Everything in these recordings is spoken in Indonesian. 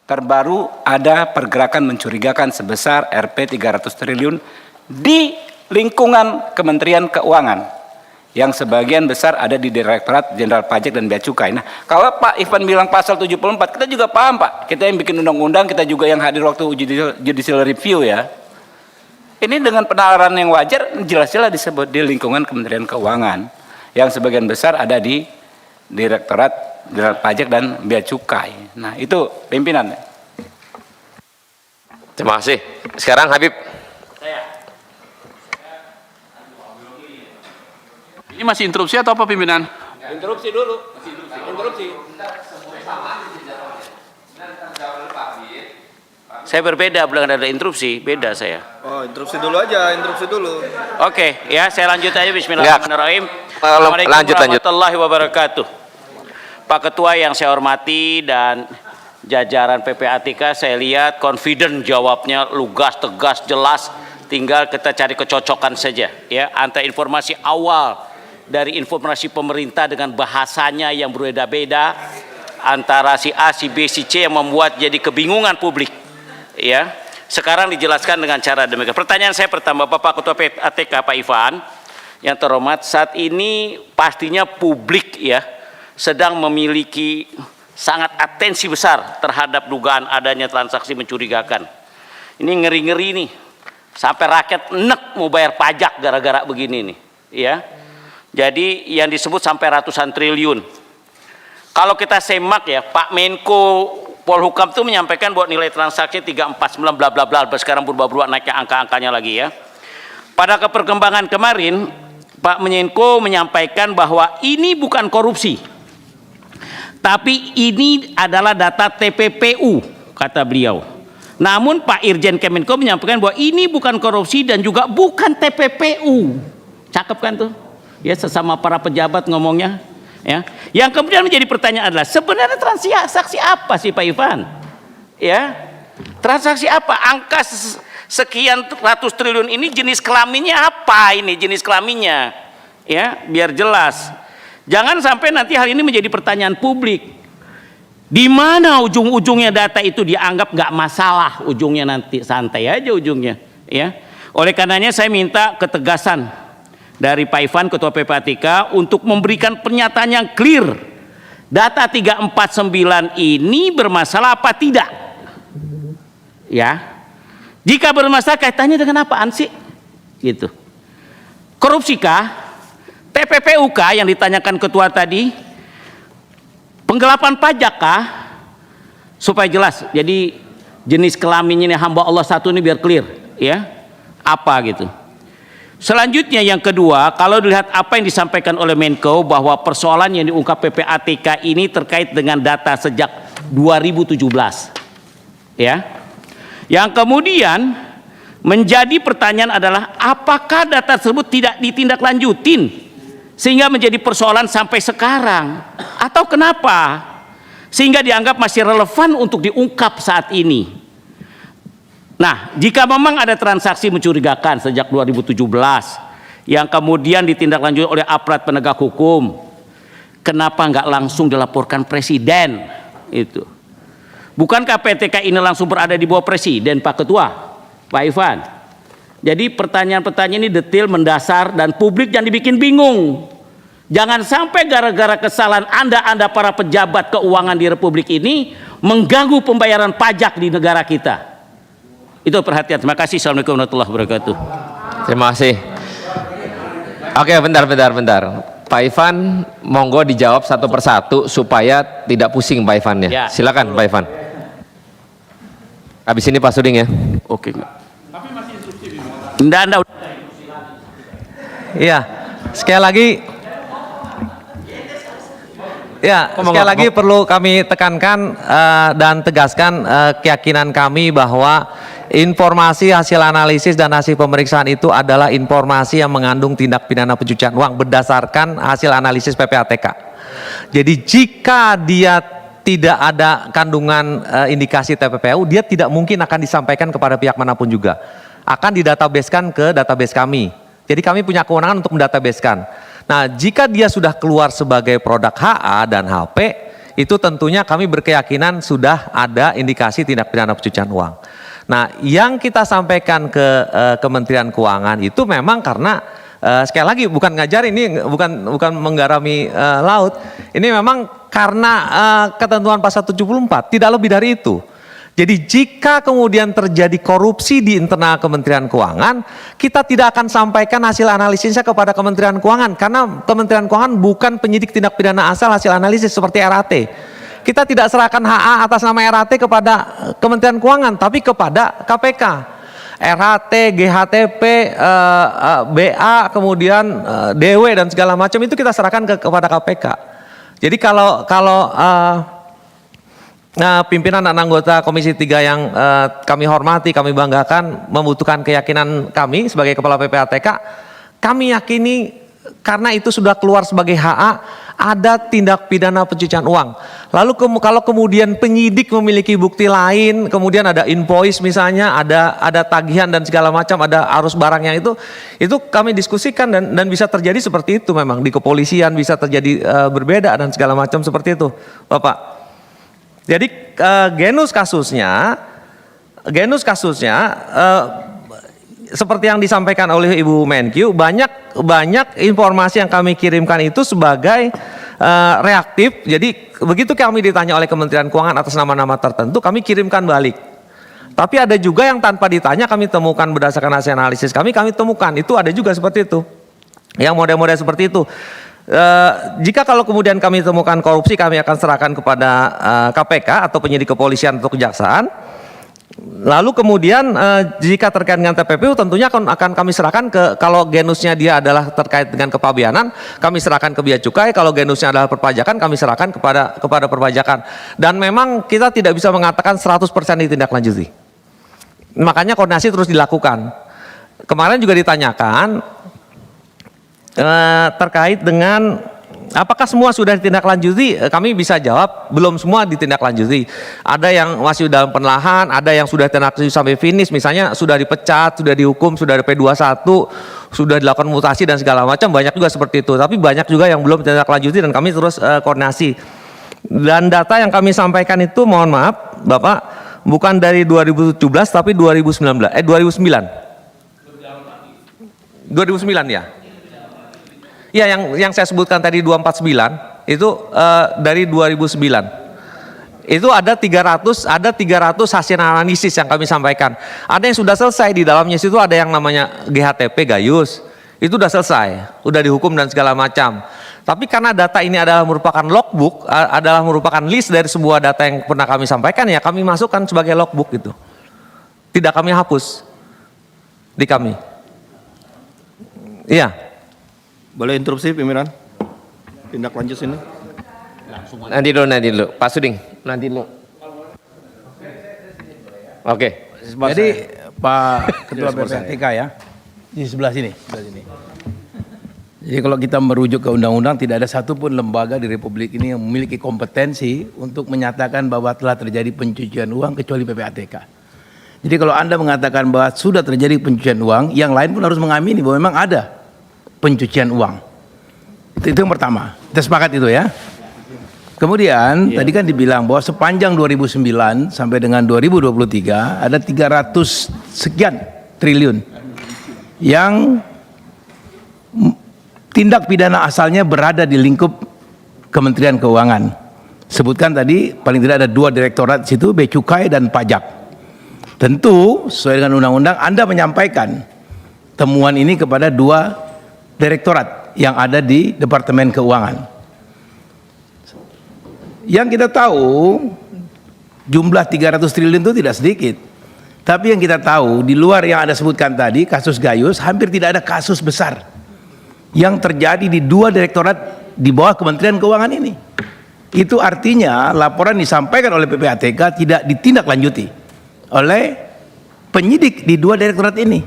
terbaru ada pergerakan mencurigakan sebesar Rp 300 triliun di lingkungan Kementerian Keuangan yang sebagian besar ada di Direktorat Jenderal Pajak dan Bea Cukai. Nah, kalau Pak Ivan bilang pasal 74, kita juga paham, Pak. Kita yang bikin undang-undang, kita juga yang hadir waktu judicial review ya. Ini dengan penalaran yang wajar, jelas-jelas disebut di lingkungan Kementerian Keuangan yang sebagian besar ada di Direktorat Jenderal Pajak dan Bea Cukai. Nah, itu pimpinan. Terima kasih. Sekarang Habib. Ini masih interupsi atau apa pimpinan? Interupsi dulu. Interupsi. Saya berbeda, belum ada interupsi, beda saya. Oh, interupsi dulu aja, interupsi dulu. Oke, ya saya lanjut aja. Bismillahirrahmanirrahim. Assalamualaikum Lanjut. warahmatullahi wabarakatuh. Pak Ketua yang saya hormati dan jajaran PPATK, saya lihat confident jawabnya, lugas, tegas, jelas. Tinggal kita cari kecocokan saja, ya, antara informasi awal dari informasi pemerintah dengan bahasanya yang berbeda-beda antara si A, si B, si C yang membuat jadi kebingungan publik. Ya, sekarang dijelaskan dengan cara demikian. Pertanyaan saya pertama, Bapak Ketua PPATK Pak Ivan, yang terhormat, saat ini pastinya publik ya sedang memiliki sangat atensi besar terhadap dugaan adanya transaksi mencurigakan. Ini ngeri-ngeri nih, sampai rakyat enek mau bayar pajak gara-gara begini nih, ya. Jadi yang disebut sampai ratusan triliun. Kalau kita semak ya, Pak Menko Polhukam itu menyampaikan bahwa nilai transaksi 349 bla bla bla, sekarang berubah-ubah naiknya angka-angkanya lagi ya. Pada keperkembangan kemarin, Pak Menko menyampaikan bahwa ini bukan korupsi, tapi ini adalah data TPPU, kata beliau. Namun Pak Irjen Kemenko menyampaikan bahwa ini bukan korupsi dan juga bukan TPPU. Cakep kan tuh? Ya, sesama para pejabat ngomongnya. Ya. Yang kemudian menjadi pertanyaan adalah sebenarnya transaksi apa sih Pak Ivan? Ya, transaksi apa? Angka sekian ratus triliun ini jenis kelaminnya apa ini? Jenis kelaminnya, ya, biar jelas. Jangan sampai nanti hal ini menjadi pertanyaan publik. Di mana ujung-ujungnya data itu dianggap nggak masalah, ujungnya nanti santai aja ujungnya, ya. Oleh karenanya saya minta ketegasan dari Pak Ivan Ketua PPATK untuk memberikan pernyataan yang clear. Data 349 ini bermasalah apa tidak? Ya. Jika bermasalah kaitannya dengan apaan sih? Gitu. Korupsikah? TPPU kah yang ditanyakan ketua tadi? Penggelapan pajak kah? Supaya jelas. Jadi jenis kelaminnya ini hamba Allah satu ini biar clear, ya. Apa gitu. Selanjutnya yang kedua, kalau dilihat apa yang disampaikan oleh Menko bahwa persoalan yang diungkap PPATK ini terkait dengan data sejak 2017. Ya. Yang kemudian menjadi pertanyaan adalah apakah data tersebut tidak ditindaklanjutin sehingga menjadi persoalan sampai sekarang, atau kenapa sehingga dianggap masih relevan untuk diungkap saat ini. Nah, jika memang ada transaksi mencurigakan sejak 2017 yang kemudian ditindaklanjuti oleh aparat penegak hukum, kenapa nggak langsung dilaporkan presiden? Itu bukankah PTK ini langsung berada di bawah presiden, Pak Ketua, Pak Ivan? Jadi pertanyaan-pertanyaan ini detail, mendasar, dan publik jangan dibikin bingung. Jangan sampai gara-gara kesalahan Anda para pejabat keuangan di Republik ini mengganggu pembayaran pajak di negara kita. Itu perhatian. Terima kasih. Assalamualaikum warahmatullahi wabarakatuh. Terima kasih. Oke, bentar. Pak Ivan, monggo dijawab satu persatu supaya tidak pusing Pak Ivan ya. Silakan Pak Ivan. Habis ini Pak Suding ya. Oke. Anda. Iya, sekali lagi. Ya, sekali lagi perlu kami tekankan dan tegaskan keyakinan kami bahwa informasi hasil analisis dan hasil pemeriksaan itu adalah informasi yang mengandung tindak pidana pencucian uang berdasarkan hasil analisis PPATK. Jadi jika dia tidak ada kandungan indikasi TPPU, dia tidak mungkin akan disampaikan kepada pihak manapun juga. Akan didatabasekan ke database kami. Jadi kami punya kewenangan untuk mendatabasekan. Nah, jika dia sudah keluar sebagai produk HA dan HP, itu tentunya kami berkeyakinan sudah ada indikasi tindak pidana pencucian uang. Nah, yang kita sampaikan ke Kementerian Keuangan itu memang karena sekali lagi bukan ngajarin, ini bukan menggarami laut. Ini memang karena ketentuan pasal 74, tidak lebih dari itu. Jadi jika kemudian terjadi korupsi di internal Kementerian Keuangan, kita tidak akan sampaikan hasil analisisnya kepada Kementerian Keuangan karena Kementerian Keuangan bukan penyidik tindak pidana asal hasil analisis seperti RAT. Kita tidak serahkan HA atas nama RAT kepada Kementerian Keuangan, tapi kepada KPK. RAT, GHTP, BA, kemudian DW dan segala macam itu kita serahkan kepada KPK. Jadi kalau pimpinan dan anggota Komisi 3 yang kami hormati, kami banggakan, membutuhkan keyakinan kami sebagai Kepala PPATK, kami yakini karena itu sudah keluar sebagai HA, ada tindak pidana pencucian uang. Lalu kalau kemudian penyidik memiliki bukti lain, kemudian ada invoice misalnya, ada tagihan dan segala macam, ada arus barangnya itu kami diskusikan dan bisa terjadi seperti itu memang di kepolisian bisa terjadi berbeda dan segala macam seperti itu, Bapak. Jadi genus kasusnya seperti yang disampaikan oleh Ibu Menkyu, banyak informasi yang kami kirimkan itu sebagai reaktif. Jadi begitu kami ditanya oleh Kementerian Keuangan atas nama-nama tertentu, kami kirimkan balik. Tapi ada juga yang tanpa ditanya kami temukan berdasarkan hasil analisis kami temukan itu ada juga seperti itu. Yang model-model seperti itu. Jika kalau kemudian kami temukan korupsi, kami akan serahkan kepada KPK atau penyidik kepolisian atau kejaksaan. Lalu kemudian jika terkait dengan TPPU tentunya akan kami serahkan kalau genusnya dia adalah terkait dengan kepabeanan, kami serahkan ke Bea Cukai. Kalau genusnya adalah perpajakan, kami serahkan kepada perpajakan. Dan memang kita tidak bisa mengatakan 100% ditindaklanjuti. Makanya koordinasi terus dilakukan. Kemarin juga ditanyakan terkait dengan apakah semua sudah ditindaklanjuti, kami bisa jawab belum semua ditindaklanjuti. Ada yang masih dalam penelahan, ada yang sudah ditindaklanjuti sampai finish, misalnya sudah dipecat, sudah dihukum, sudah ada P21, sudah dilakukan mutasi dan segala macam, banyak juga seperti itu. Tapi banyak juga yang belum ditindaklanjuti dan kami terus koordinasi. Dan data yang kami sampaikan itu, mohon maaf Bapak, bukan dari 2017 tapi 2009 ya. Ya, yang saya sebutkan tadi 249 itu dari 2009. Itu ada 300 hasil analisis yang kami sampaikan. Ada yang sudah selesai, di dalamnya situ ada yang namanya GHTP Gayus. Itu sudah selesai, sudah dihukum dan segala macam. Tapi karena data ini adalah merupakan logbook, adalah merupakan list dari sebuah data yang pernah kami sampaikan, ya kami masukkan sebagai logbook gitu. Tidak kami hapus di kami. Iya. Boleh interupsi pimpinan? Tindak lanjut sini. Nanti dulu. Pak Suding, nanti dulu. Oke. Jadi Pak Ketua PPATK ya, di sebelah sini. Jadi kalau kita merujuk ke undang-undang, tidak ada satupun lembaga di Republik ini yang memiliki kompetensi untuk menyatakan bahwa telah terjadi pencucian uang kecuali PPATK. Jadi kalau Anda mengatakan bahwa sudah terjadi pencucian uang, yang lain pun harus mengamini bahwa memang ada pencucian uang. Itu yang pertama. Kita sepakat itu ya. Kemudian tadi kan dibilang bahwa sepanjang 2009 sampai dengan 2023 ada 300 sekian triliun yang tindak pidana asalnya berada di lingkup Kementerian Keuangan. Sebutkan tadi paling tidak ada 2 direktorat di situ, Bea Cukai dan Pajak. Tentu sesuai dengan undang-undang Anda menyampaikan temuan ini kepada 2 direktorat yang ada di Departemen Keuangan. Yang kita tahu jumlah 300 triliun itu tidak sedikit. Tapi yang kita tahu di luar yang Anda sebutkan tadi, kasus Gayus, hampir tidak ada kasus besar yang terjadi di 2 direktorat di bawah Kementerian Keuangan ini. Itu artinya laporan disampaikan oleh PPATK tidak ditindaklanjuti oleh penyidik di 2 direktorat ini.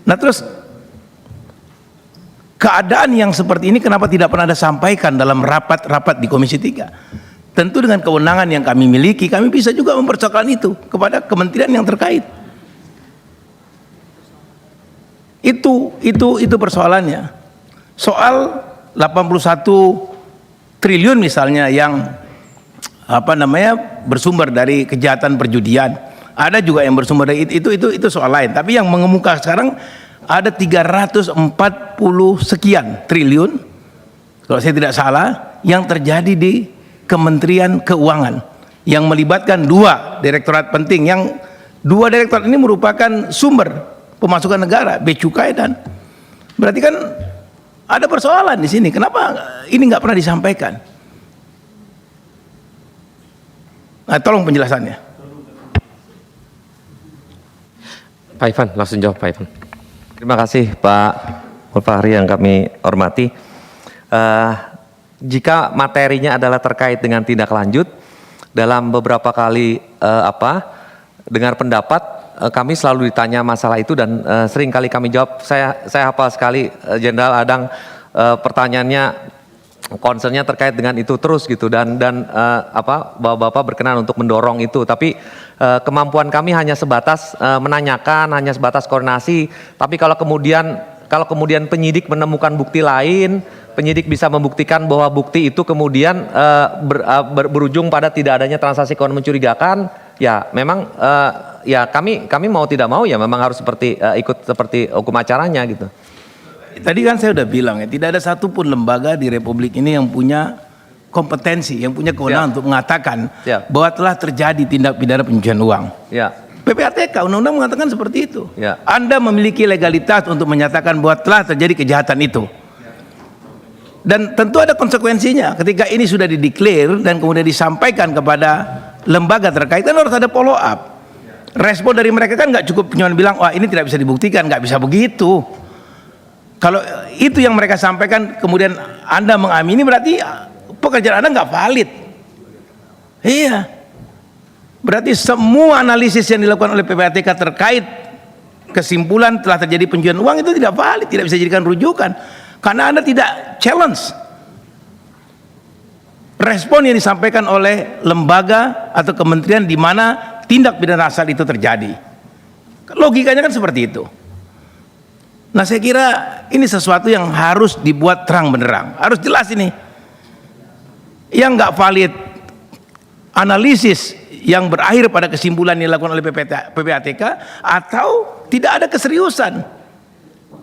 Nah terus keadaan yang seperti ini kenapa tidak pernah Anda sampaikan dalam rapat-rapat di Komisi 3? Tentu dengan kewenangan yang kami miliki, kami bisa juga mempersoalkan itu kepada kementerian yang terkait. Itu persoalannya. Soal 81 triliun misalnya yang bersumber dari kejahatan perjudian. Ada juga yang bersumber dari itu soal lain. Tapi yang mengemuka sekarang ada 340 sekian triliun, kalau saya tidak salah, yang terjadi di Kementerian Keuangan yang melibatkan 2 direktorat penting. Yang 2 direktorat ini merupakan sumber pemasukan negara, bea cukai dan berarti kan ada persoalan di sini. Kenapa ini nggak pernah disampaikan? Nah, tolong penjelasannya. Pak Ivan, langsung jawab Pak Ivan. Terima kasih Pak Mulfahri yang kami hormati. Jika materinya adalah terkait dengan tindak lanjut, dalam beberapa kali dengar pendapat, kami selalu ditanya masalah itu dan sering kali kami jawab. Saya hafal sekali Jenderal Adang, pertanyaannya, concernnya terkait dengan itu terus gitu, dan Bapak berkenan untuk mendorong itu. Tapi kemampuan kami hanya sebatas menanyakan, hanya sebatas koordinasi. Tapi kalau kemudian penyidik menemukan bukti lain, penyidik bisa membuktikan bahwa bukti itu kemudian berujung pada tidak adanya transaksi keuangan mencurigakan, ya memang ya kami mau tidak mau ya memang harus ikut seperti hukum acaranya gitu. Tadi kan saya udah bilang ya, tidak ada satupun lembaga di Republik ini yang punya kompetensi, yang punya kewenangan untuk mengatakan bahwa telah terjadi tindak pidana pencucian uang. PPATK, undang-undang mengatakan seperti itu. Anda memiliki legalitas untuk menyatakan bahwa telah terjadi kejahatan itu. Dan tentu ada konsekuensinya ketika ini sudah dideklar dan kemudian disampaikan kepada lembaga terkait, kan harus ada follow up. Respon dari mereka kan nggak cukup cuma bilang, wah ini tidak bisa dibuktikan, nggak bisa begitu. Kalau itu yang mereka sampaikan kemudian Anda mengamini, berarti pekerjaan Anda nggak valid. Iya. Berarti semua analisis yang dilakukan oleh PPATK terkait kesimpulan telah terjadi pencucian uang itu tidak valid, tidak bisa dijadikan rujukan. Karena Anda tidak challenge respon yang disampaikan oleh lembaga atau kementerian di mana tindak pidana asal itu terjadi. Logikanya kan seperti itu. Nah, saya kira ini sesuatu yang harus dibuat terang benderang, harus jelas ini. Yang nggak valid analisis yang berakhir pada kesimpulan yang dilakukan oleh PPATK, atau tidak ada keseriusan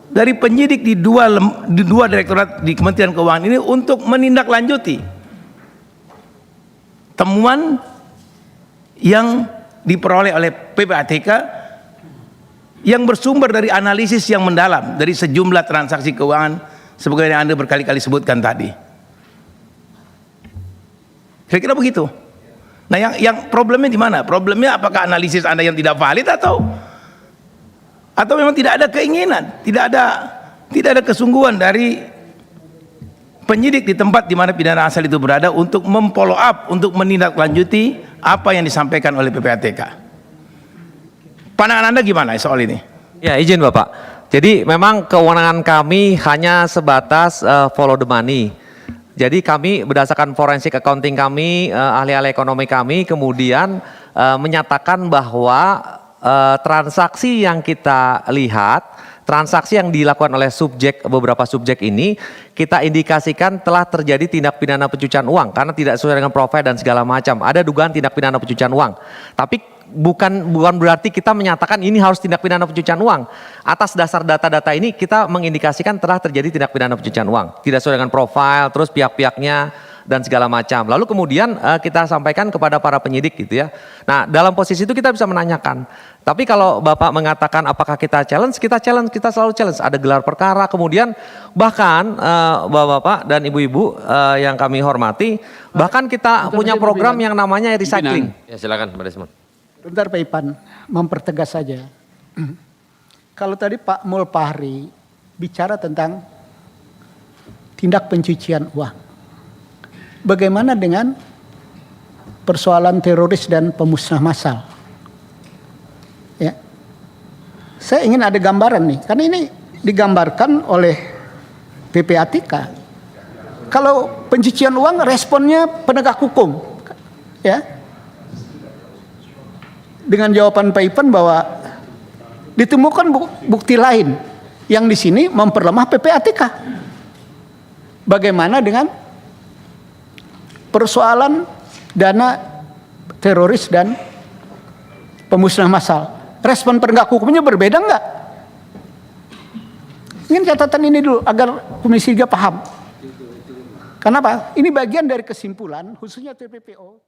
dari penyidik di dua direktorat di Kementerian Keuangan ini untuk menindaklanjuti temuan yang diperoleh oleh PPATK yang bersumber dari analisis yang mendalam dari sejumlah transaksi keuangan sebagai yang Anda berkali-kali sebutkan tadi. Saya kira begitu. Nah, yang problemnya di mana? Problemnya apakah analisis Anda yang tidak valid atau memang tidak ada keinginan, tidak ada kesungguhan dari penyidik di tempat di mana pidana asal itu berada untuk memfollow up, untuk menindaklanjuti apa yang disampaikan oleh PPATK. Pandangan Anda gimana soal ini? Ya, izin Bapak. Jadi memang kewenangan kami hanya sebatas follow the money. Jadi kami berdasarkan forensic accounting kami, ahli-ahli ekonomi kami kemudian menyatakan bahwa transaksi yang kita lihat, transaksi yang dilakukan oleh beberapa subjek ini, kita indikasikan telah terjadi tindak pidana pencucian uang karena tidak sesuai dengan profil dan segala macam. Ada dugaan tindak pidana pencucian uang. Tapi bukan berarti kita menyatakan ini harus tindak pidana pencucian uang. Atas dasar data-data ini kita mengindikasikan telah terjadi tindak pidana pencucian uang. Tidak sesuai dengan profil, terus pihak-pihaknya dan segala macam. Lalu kemudian kita sampaikan kepada para penyidik gitu ya. Nah, dalam posisi itu kita bisa menanyakan. Tapi kalau Bapak mengatakan apakah kita challenge, kita selalu challenge. Ada gelar perkara, kemudian bahkan Bapak dan Ibu-ibu yang kami hormati, bahkan kita punya program yang namanya recycling. Ya, silakan Pak Desmond. Bentar Pak Ipan, mempertegas saja. Kalau tadi Pak Mulfahri bicara tentang tindak pencucian uang. Bagaimana dengan persoalan teroris dan pemusnah massal? Ya. Saya ingin ada gambaran nih, karena ini digambarkan oleh PPATK. Kalau pencucian uang responnya penegak hukum. Ya. Dengan jawaban Pak Ipan bahwa ditemukan bukti lain yang di sini memperlemah PPATK. Bagaimana dengan persoalan dana teroris dan pemusnahan massal. Respon penegak hukumnya berbeda enggak? Ingin catatan ini dulu agar Komisi 3 paham. Kenapa? Ini bagian dari kesimpulan khususnya TPPO.